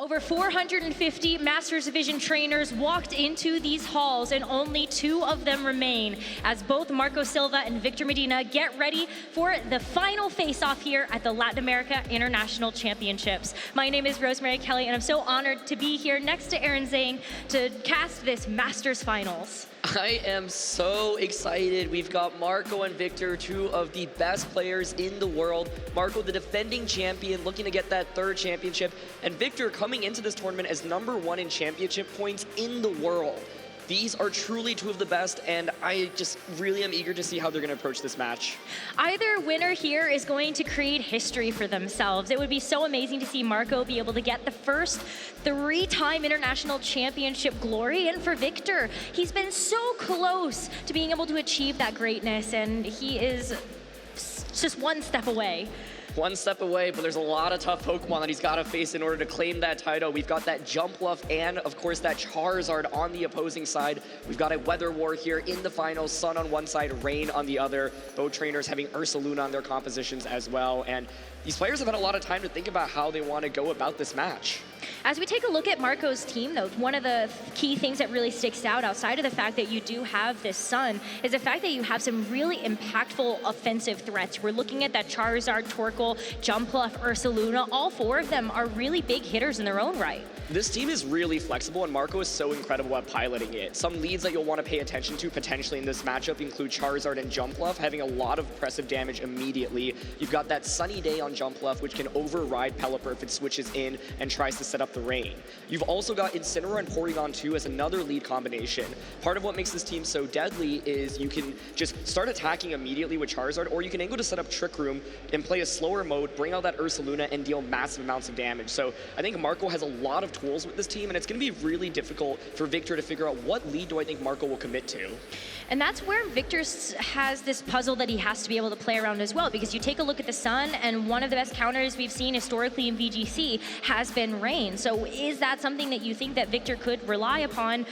Over 450 Masters Division trainers walked into these halls and only 2 of them remain as both Marco Silva and Victor Medina get ready for the final face-off here at the Latin America International Championships. My name is Rosemary Kelly and I'm so honored to be here next to Aaron Zhang to cast this Masters Finals. I am so excited. We've got Marco and Victor, 2 of the best players in the world. Marco, the defending champion, looking to get that 3rd championship, and Victor coming into this tournament as #1 in championship points in the world. These are truly 2 of the best, and I just really am eager to see how they're going to approach this match. Either winner here is going to create history for themselves. It would be so amazing to see Marco be able to get the first 3-time international championship glory, and for Victor, he's been so close to being able to achieve that greatness, and he is just 1 step away. 1 step away, but there's a lot of tough Pokemon that he's got to face in order to claim that title. We've got that Jumpluff and, of course, that Charizard on the opposing side. We've got a Weather War here in the finals, Sun on one side, Rain on the other. Both trainers having Ursaluna on their compositions as well. And these players have had a lot of time to think about how they want to go about this match. As we take a look at Marco's team, though, one of the key things that really sticks out outside of the fact that you do have this Sun is the fact that you have some really impactful offensive threats. We're looking at that Charizard, Torkoal, Jumpluff, Ursaluna. All 4 of them are really big hitters in their own right. This team is really flexible, and Marco is so incredible at piloting it. Some leads that you'll want to pay attention to potentially in this matchup include Charizard and Jumpluff having a lot of impressive damage immediately. You've got that Sunny Day on Jumpluff, which can override Pelipper if it switches in and tries to set up the Rain. You've also got Incineroar and Porygon 2 as another lead combination. Part of what makes this team so deadly is you can just start attacking immediately with Charizard, or you can angle to set up Trick Room and play a slower mode, bring out that Ursaluna, and deal massive amounts of damage. So I think Marco has a lot of tools with this team, and it's going to be really difficult for Victor to figure out what lead do I think Marco will commit to. And that's where Victor has this puzzle that he has to be able to play around as well, because you take a look at the Sun, and one of the best counters we've seen historically in VGC has been Rain. So is that something that you think that Victor could rely upon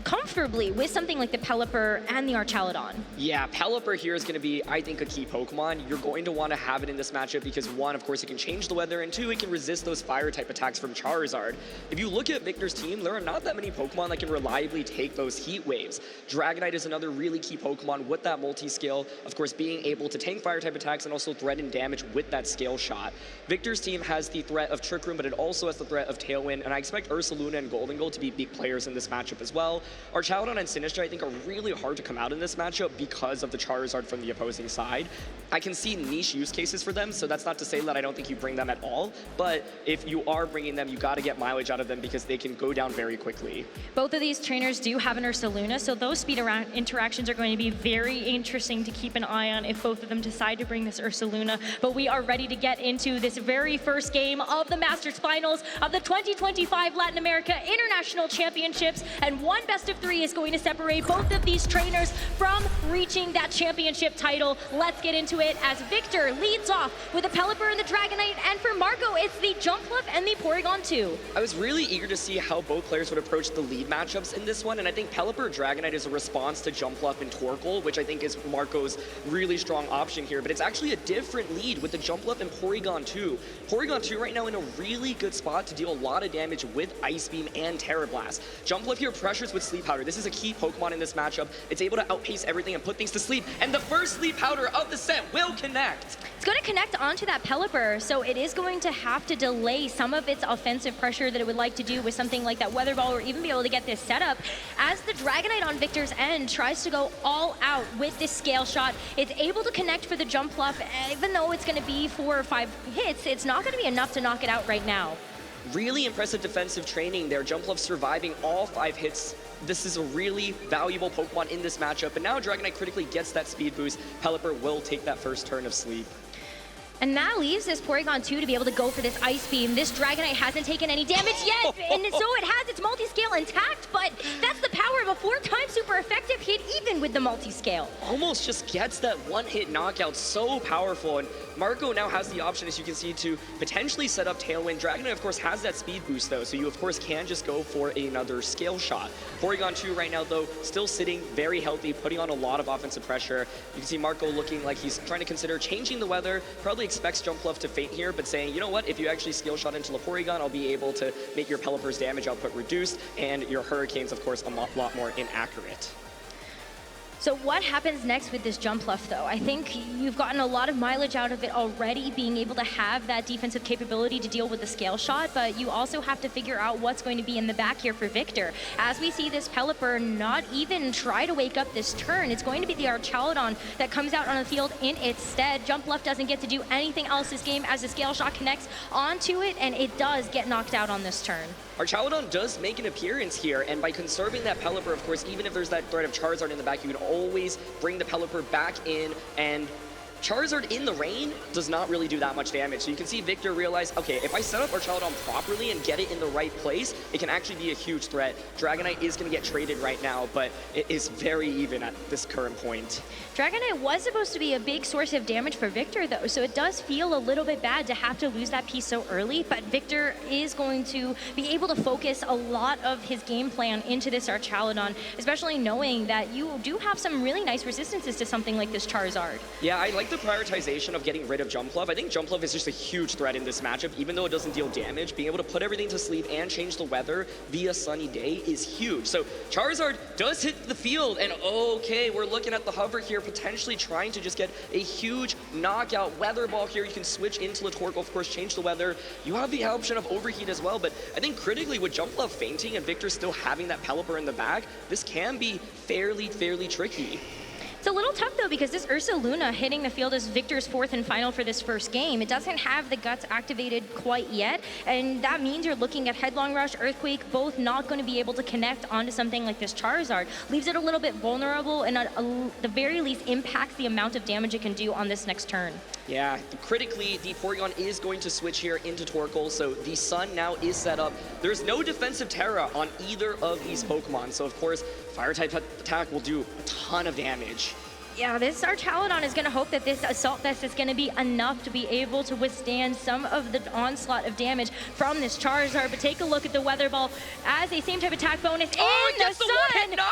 comfortably with something like the Pelipper and the Archaludon? Yeah, Pelipper here is going to be, I think, a key Pokemon. You're going to want to have it in this matchup because 1, of course, it can change the weather, and 2, it can resist those fire-type attacks from Charizard. If you look at Victor's team, there are not that many Pokemon that can reliably take those heat waves. Dragonite is another really key Pokemon with that multi-scale, of course, being able to tank fire-type attacks and also threaten damage with that scale shot. Victor's team has the threat of Trick Room, but it also has the threat of Tailwind, and I expect Ursaluna and Golden to be big players in this matchup as well. Archaludon and Sinistcha, I think, are really hard to come out in this matchup because of the Charizard from the opposing side. I can see niche use cases for them, so that's not to say that I don't think you bring them at all, but if you are bringing them, you got to get mileage out of them because they can go down very quickly. Both of these trainers do have an Ursaluna, so those speed around interactions are going to be very interesting to keep an eye on if both of them decide to bring this Ursaluna. But we are ready to get into this very first game of the Masters Finals of the 2025 Latin America International Championships, and one best of 3 is going to separate both of these trainers from reaching that championship title. Let's get into it as Victor leads off with the Pelipper and the Dragonite, and for Marco, it's the Jumpluff and the Porygon 2. I was really eager to see how both players would approach the lead matchups in this one, and I think Pelipper Dragonite is a response to Jumpluff and Torkoal, which I think is Marco's really strong option here, but it's actually a different lead with the Jumpluff and Porygon 2. Porygon 2 right now in a really good spot to deal a lot of damage with Ice Beam and Terra Blast. Jumpluff here pressures with Sleep Powder. This is a key Pokemon in this matchup. It's able to outpace everything and put things to sleep, and the first Sleep Powder of the set will connect. It's going to connect onto that Pelipper, so it is going to have to delay some of its offensive pressure that it would like to do with something like that Weather Ball, or even be able to get this set up, as the Dragonite on Victor's end tries to go all out with this Scale Shot. It's able to connect for the Jumpluff, even though it's going to be 4 or 5 hits, it's not going to be enough to knock it out right now. Really impressive defensive training there. Jumpluff surviving all 5 hits. This is a really valuable Pokemon in this matchup, and now Dragonite critically gets that speed boost. Pelipper will take that first turn of sleep. And that leaves this Porygon 2 to be able to go for this Ice Beam. This Dragonite hasn't taken any damage yet, and so it has its multi-scale intact, but that's the power of a 4-time super effective hit, even even with the multi-scale. Almost just gets that one-hit knockout, so powerful. And Marco now has the option, as you can see, to potentially set up Tailwind. Dragonite, of course, has that speed boost, though, so you, of course, can just go for another scale shot. Porygon 2 right now, though, still sitting very healthy, putting on a lot of offensive pressure. You can see Marco looking like he's trying to consider changing the weather, probably expects Jumpluff to faint here, but saying, you know what, if you actually scale shot into the Porygon, I'll be able to make your Pelipper's damage output reduced, and your Hurricanes, of course, a lot more inaccurate. So what happens next with this Jumpluff, though? I think you've gotten a lot of mileage out of it already, being able to have that defensive capability to deal with the scale shot, but you also have to figure out what's going to be in the back here for Victor. As we see this Pelipper not even try to wake up this turn, it's going to be the Archaludon that comes out on the field in its stead. Jumpluff doesn't get to do anything else this game as the scale shot connects onto it, and it does get knocked out on this turn. Archaludon does make an appearance here, and by conserving that Pelipper, of course, even if there's that threat of Charizard in the back, you can always bring the Pelipper back in, and Charizard in the rain does not really do that much damage. So you can see Victor realize, okay, if I set up Archaludon properly and get it in the right place, it can actually be a huge threat. Dragonite is going to get traded right now, but it is very even at this current point. Dragonite was supposed to be a big source of damage for Victor, though, so it does feel a little bit bad to have to lose that piece so early, but Victor is going to be able to focus a lot of his game plan into this Archaludon, especially knowing that you do have some really nice resistances to something like this Charizard. Yeah, I like the prioritization of getting rid of Jumpluff. I think Jumpluff is just a huge threat in this matchup, even though it doesn't deal damage. Being able to put everything to sleep and change the weather via Sunny Day is huge. So Charizard does hit the field, and okay, we're looking at the hover here, potentially trying to just get a huge knockout weather ball here. You can switch into the Torkoal, of course, change the weather. You have the option of overheat as well, but I think critically with Jumpluff fainting and Victor still having that Pelipper in the back, this can be fairly tricky. It's a little tough, though, because this Ursaluna hitting the field is Victor's fourth and final for this first game. It doesn't have the guts activated quite yet, and that means you're looking at Headlong Rush, Earthquake, both not going to be able to connect onto something like this Charizard. Leaves it a little bit vulnerable, and at the very least impacts the amount of damage it can do on this next turn. Yeah, critically, the Porygon is going to switch here into Torkoal, so the Sun now is set up. There's no defensive Terra on either of these Pokemon, so of course, Fire-type attack will do a ton of damage. Yeah, this Archaludon is going to hope that this Assault Vest is going to be enough to be able to withstand some of the onslaught of damage from this Charizard. But take a look at the Weather Ball as a same type attack bonus in the Sun.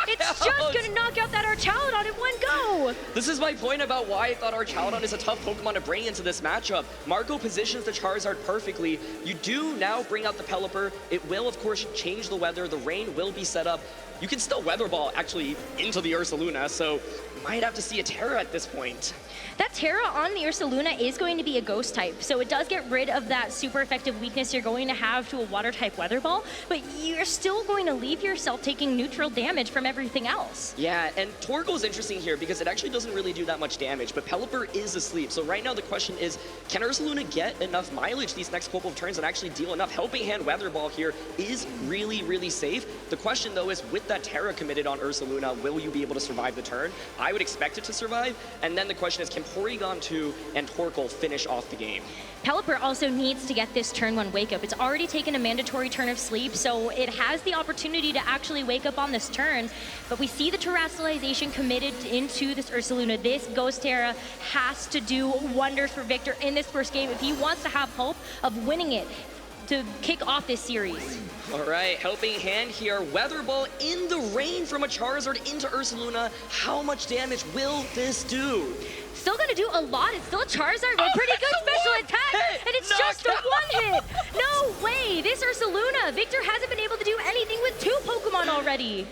It's just going to knock out that Archaludon in one go. This is my point about why I thought Archaludon is a tough Pokemon to bring into this matchup. Marco positions the Charizard perfectly. You do now bring out the Pelipper. It will, of course, change the weather. The rain will be set up. You can still Weather Ball actually into the Ursaluna, so might have to see a Terra at this point. That Terra on the Ursaluna is going to be a Ghost type, so it does get rid of that super effective weakness you're going to have to a Water type Weather Ball, but you're still going to leave yourself taking neutral damage from everything else. Yeah, and Torkoal is interesting here because it actually doesn't really do that much damage, but Pelipper is asleep. So right now the question is, can Ursaluna get enough mileage these next couple of turns and actually deal enough? Helping Hand Weather Ball here is really safe. The question though is, with that Terra committed on Ursaluna, will you be able to survive the turn? I would expect it to survive, and then the question is, can Porygon 2 and Torkoal finish off the game? Pelipper also needs to get this turn one wake up. It's already taken a mandatory turn of sleep, so it has the opportunity to actually wake up on this turn, but we see the terrestrialization committed into this Ursaluna. This Ghost Terra has to do wonders for Victor in this first game if he wants to have hope of winning it to kick off this series. All right, helping hand here. Weather Ball in the rain from a Charizard into Ursaluna. How much damage will this do? Still gonna do a lot. It's still a Charizard with pretty good special attack, and it's just a one hit. No way, this Ursaluna. Victor hasn't been able to do anything with two Pokemon already.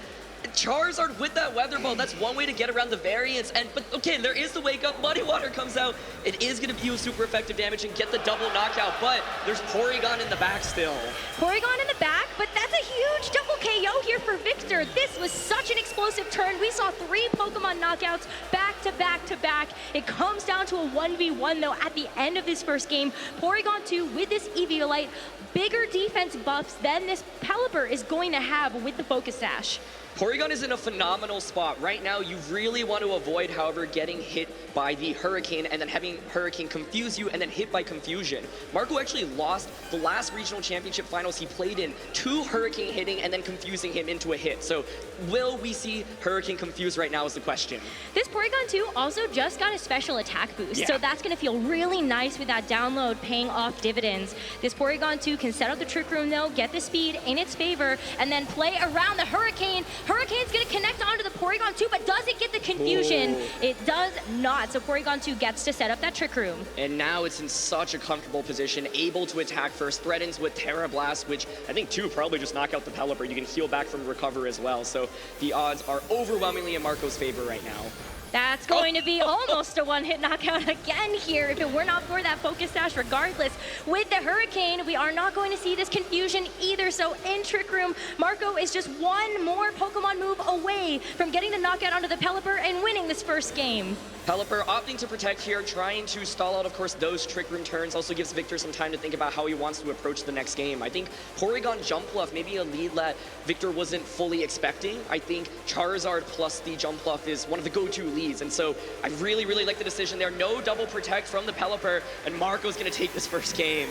Charizard with that Weather Ball, that's one way to get around the variance. But okay, there is the wake up. Muddy Water comes out. It is going to do super effective damage and get the double knockout, but there's Porygon in the back still. Porygon in the back, but that's a huge double KO here for Victor. This was such an explosive turn. We saw 3 Pokemon knockouts back to back to back. It comes down to a 1v1 though at the end of this first game. Porygon 2 with this Eviolite, bigger defense buffs than this Pelipper is going to have with the Focus Sash. Porygon is in a phenomenal spot. Right now, you really want to avoid, however, getting hit by the Hurricane and then having Hurricane confuse you and then hit by Confusion. Marco actually lost the last regional championship finals he played in to Hurricane hitting and then confusing him into a hit. So will we see Hurricane confuse right now is the question. This Porygon 2 also just got a special attack boost, so that's going to feel really nice with that download paying off dividends. This Porygon 2 can set up the Trick Room though, get the speed in its favor, and then play around the Hurricane. Hurricane's going to connect onto the Porygon 2, but does it get the confusion? Ooh. It does not, so Porygon 2 gets to set up that Trick Room. And now it's in such a comfortable position, able to attack first, threatens with Terra Blast, which I think 2 probably just knock out the Pelipper. You can heal back from recover as well, so the odds are overwhelmingly in Marco's favor right now. That's going to be almost a one-hit knockout again here if it were not for that focus dash. Regardless, with the Hurricane, we are not going to see this confusion either. So in Trick Room, Marco is just one more Pokemon move away from getting the knockout onto the Pelipper and winning this first game. Pelipper opting to protect here, trying to stall out, of course, those Trick Room turns. Also gives Victor some time to think about how he wants to approach the next game. I think Porygon Jump Bluff, maybe a lead that Victor wasn't fully expecting. I think Charizard plus the Jump Bluff is one of the go-to leads. And so I really, really like the decision there. No double protect from the Pelipper, and Marco's going to take this first game.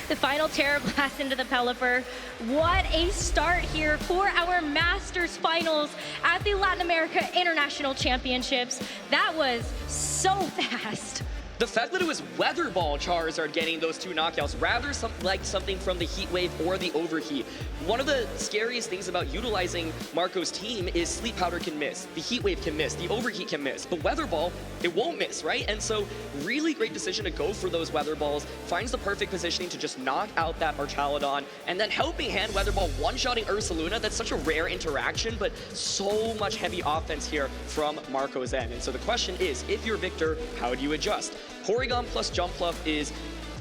The final Terra Blast into the Pelipper. What a start here for our Masters Finals at the Latin America International Championships. That was so fast. The fact that it was Weather Ball Charizard getting those 2 knockouts, rather like something from the Heat Wave or the Overheat. One of the scariest things about utilizing Marco's team is Sleep Powder can miss, the Heat Wave can miss, the Overheat can miss, but Weather Ball, it won't miss, right? And so really great decision to go for those Weather Balls, finds the perfect positioning to just knock out that Archaludon, and then helping hand Weather Ball one-shotting Ursaluna. That's such a rare interaction, but so much heavy offense here from Marco's end. And so the question is, if you're Victor, how do you adjust? Porygon plus Jump Bluff is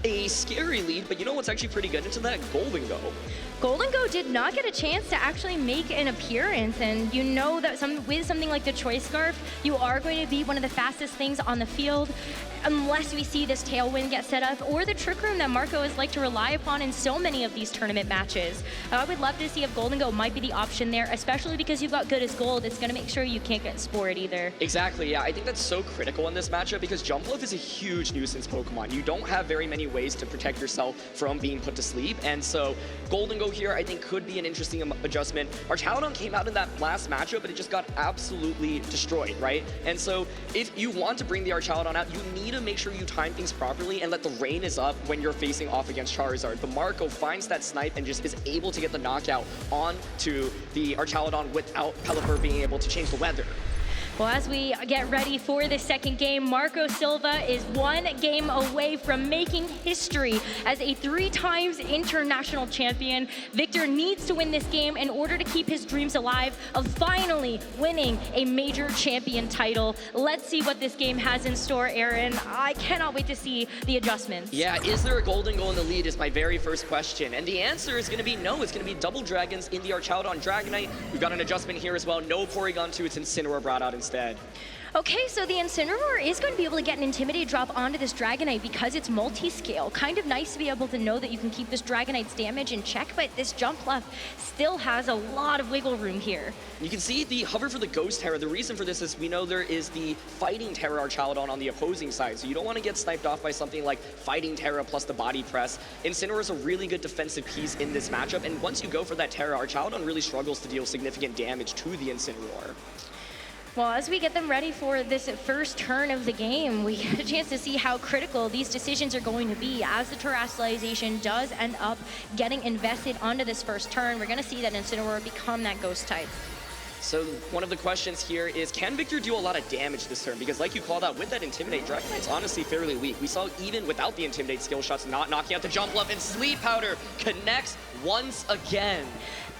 a scary lead, but you know what's actually pretty good into that? Golden Go. Golden Go did not get a chance to actually make an appearance, and you know that with something like the Choice Scarf, you are going to be one of the fastest things on the field, unless we see this Tailwind get set up, or the Trick Room that Marco has liked to rely upon in so many of these tournament matches. I would love to see if Golden Go might be the option there, especially because you've got Good as Gold. It's going to make sure you can't get Spored either. Exactly, yeah. I think that's so critical in this matchup because Jump Bluff is a huge nuisance Pokemon. You don't have very many ways to protect yourself from being put to sleep, and so Golden Go here I think could be an interesting adjustment. Archaludon came out in that last matchup, but it just got absolutely destroyed, right? And so if you want to bring the Archaludon out, you need to make sure you time things properly and that the rain is up when you're facing off against Charizard. But Marco finds that snipe and just is able to get the knockout onto the Archaludon without Pelipper being able to change the weather. Well, as we get ready for the second game, Marco Silva is one game away from making history as a 3-time international champion. Victor needs to win this game in order to keep his dreams alive of finally winning a major champion title. Let's see what this game has in store, Aaron. I cannot wait to see the adjustments. Yeah, is there a Golden Goal in the lead is my very first question. And the answer is going to be no. It's going to be double Dragons in the Archaludon Dragonite. We've got an adjustment here as well. No Porygon 2. It's Incineroar brought out instead. Okay, so the Incineroar is going to be able to get an Intimidate drop onto this Dragonite because it's multi-scale. Kind of nice to be able to know that you can keep this Dragonite's damage in check, but this Jump Bluff still has a lot of wiggle room here. You can see the hover for the Ghost Terra. The reason for this is we know there is the Fighting Terra Archaludon on the opposing side, so you don't want to get sniped off by something like Fighting Terra plus the Body Press. Incineroar is a really good defensive piece in this matchup, and once you go for that Terra, Archaludon really struggles to deal significant damage to the Incineroar. Well, as we get them ready for this first turn of the game, we get a chance to see how critical these decisions are going to be. As the Terrestrialization does end up getting invested onto this first turn, we're going to see that Incineroar become that Ghost type. So one of the questions here is, can Victor do a lot of damage this turn? Because like you called out, with that Intimidate, Dragonite's honestly fairly weak. We saw even without the Intimidate skill shots not knocking out the Jump Bluff, and Sleep Powder connects once again.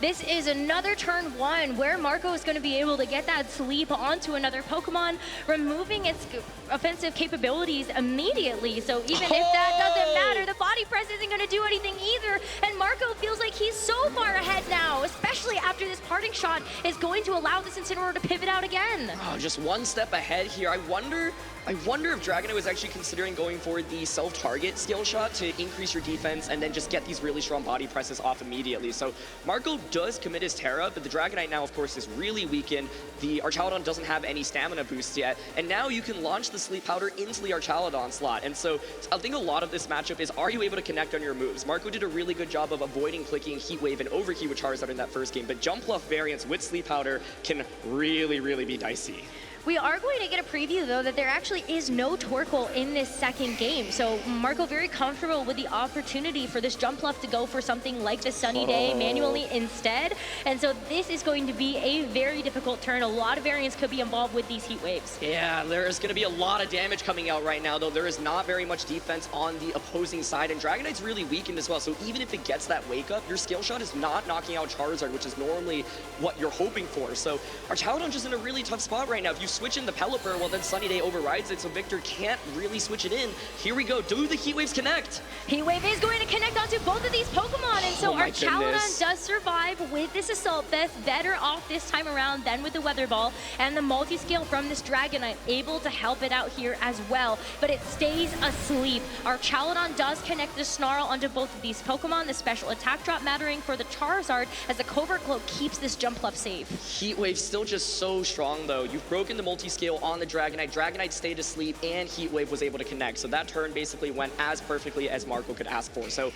This is another turn 1 where Marco is going to be able to get that sleep onto another Pokemon, removing its offensive capabilities immediately. So even if that doesn't matter, the Body Press isn't going to do anything either. And Marco feels like he's so far ahead now, especially after this parting shot is going to allow this Incineroar to pivot out again. Oh, just one step ahead here. I wonder if Dragonite was actually considering going for the self-target skill shot to increase your defense and then just get these really strong body presses off immediately. So Marco does commit his Terra, but the Dragonite now, of course, is really weakened. The Archaludon doesn't have any stamina boosts yet, and now you can launch the Sleep Powder into the Archaludon slot. And so I think a lot of this matchup is, are you able to connect on your moves? Marco did a really good job of avoiding clicking Heat Wave and Overheat with Charizard in that first game, but Jump Bluff variants with Sleep Powder can really, really be dicey. We are going to get a preview, though, that there actually is no Torkoal in this second game. So Marco very comfortable with the opportunity for this Jump Bluff to go for something like the Sunny Day manually instead. And so this is going to be a very difficult turn. A lot of variants could be involved with these Heat Waves. Yeah, there is going to be a lot of damage coming out right now, though. There is not very much defense on the opposing side, and Dragonite's really weakened as well. So even if it gets that Wake Up, your Skill Shot is not knocking out Charizard, which is normally what you're hoping for. So Archaludon's just in a really tough spot right now. If you switch in the Pelipper, well, then Sunny Day overrides it, so Victor can't really switch it in. Here we go. Do the Heat Waves connect? Heat Wave is going to connect onto both of these Pokemon, and so Archaludon does survive with this Assault Vest. Better off this time around than with the Weather Ball, and the multi-scale from this Dragonite able to help it out here as well, but it stays asleep. Archaludon does connect the Snarl onto both of these Pokemon, the special attack drop mattering for the Charizard as the Covert Cloak keeps this Jump Bluff safe. Heat Wave still just so strong, though. You've broken the multi-scale on the Dragonite. Dragonite stayed asleep, and Heat Wave was able to connect. So that turn basically went as perfectly as Marco could ask for. So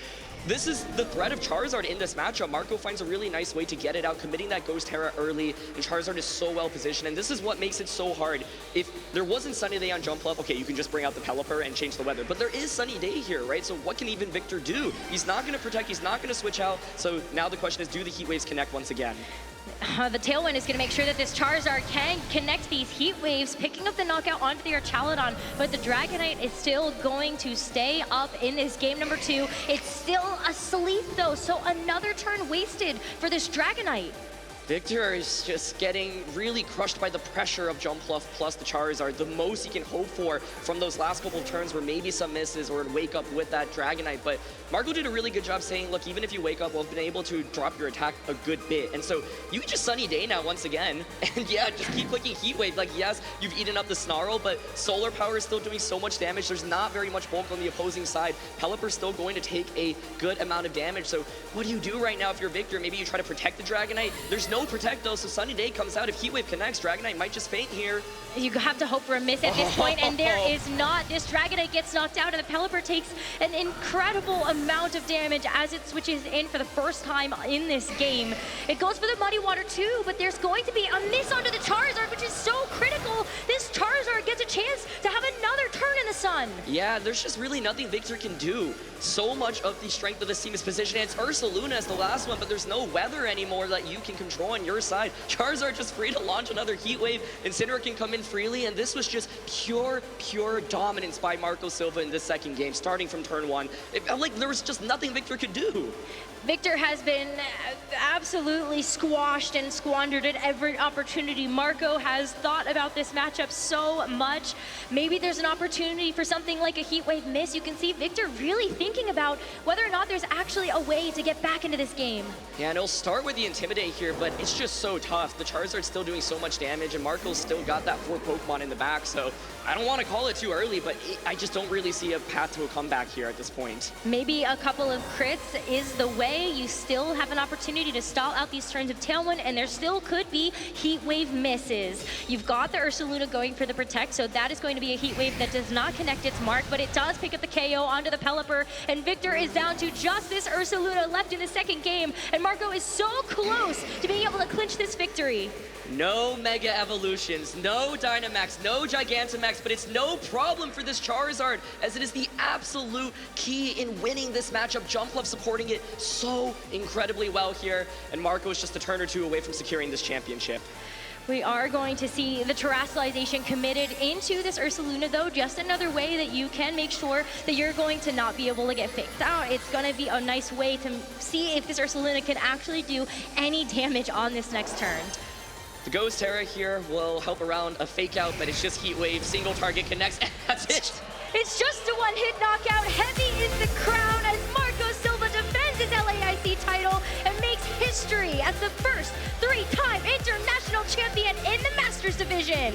this is the threat of Charizard in this matchup. Marco finds a really nice way to get it out, committing that Ghost Terra early, and Charizard is so well positioned, and this is what makes it so hard. If there wasn't Sunny Day on Jump Bluff, okay, you can just bring out the Pelipper and change the weather, but there is Sunny Day here, right? So what can even Victor do? He's not going to protect, he's not going to switch out, so now the question is, do the Heat Waves connect once again? The Tailwind is going to make sure that this Charizard can connect these Heat Waves, picking up the knockout onto the Archaludon, but the Dragonite is still going to stay up in this game number 2. It's still asleep, though, so another turn wasted for this Dragonite. Victor is just getting really crushed by the pressure of Jump Bluff plus the Charizard. The most he can hope for from those last couple of turns were maybe some misses or Wake Up with that Dragonite. But Marco did a really good job saying, look, even if you Wake Up, we've been able to drop your attack a good bit. And so you can just Sunny Day now once again. And yeah, just keep clicking Heat Wave. Like, yes, you've eaten up the Snarl, but Solar Power is still doing so much damage. There's not very much bulk on the opposing side. Pelipper's still going to take a good amount of damage. So what do you do right now if you're Victor? Maybe you try to protect the Dragonite. There's no protect though, so Sunny Day comes out. If Heat Wave connects, Dragonite might just faint here. You have to hope for a miss at this point, and there is not. This Dragonite gets knocked out, and the Pelipper takes an incredible amount of damage as it switches in for the first time in this game. It goes for the Muddy Water too, but there's going to be a miss onto the Charizard, which is so critical. This Charizard gets a chance to have another turn in the sun. Yeah, there's just really nothing Victor can do. So much of the strength of this team is positioned. It's Ursaluna as the last one, but there's no weather anymore that you can control on your side. Charizard just free to launch another Heat Wave. Incineroar can come in freely, and this was just pure dominance by Marco Silva in this second game, starting from turn 1. It felt like there was just nothing Victor could do. Victor has been absolutely squashed and squandered at every opportunity. Marco has thought about this matchup so much. Maybe there's an opportunity for something like a Heat Wave miss. You can see Victor really thinking about whether or not there's actually a way to get back into this game. Yeah, and it'll start with the Intimidate here, but it's just so tough. The Charizard's still doing so much damage, and Marco's still got that 4 Pokemon in the back, so I don't want to call it too early, but I just don't really see a path to a comeback here at this point. Maybe a couple of crits is the way. You still have an opportunity to stall out these turns of Tailwind, and there still could be Heat Wave misses. You've got the Ursaluna going for the Protect, so that is going to be a Heat Wave that does not connect its mark, but it does pick up the KO onto the Pelipper, and Victor is down to just this Ursaluna left in the second game, and Marco is so close to being able to clinch this victory. No Mega Evolutions, no Dynamax, no Gigantamax, but it's no problem for this Charizard, as it is the absolute key in winning this matchup. Jump Bluff supporting it so incredibly well here, and Marco is just a turn or two away from securing this championship. We are going to see the Terrestrialization committed into this Ursaluna, though. Just another way that you can make sure that you're going to not be able to get faked out. It's going to be a nice way to see if this Ursaluna can actually do any damage on this next turn. The Ghost Terra here will help around a fake out, but it's just Heat Wave, single target connects, and that's it. It's just a one-hit knockout. Heavy is the crown as Marco Silva defends his LAIC title and makes history as the first 3-time international champion in the Masters division.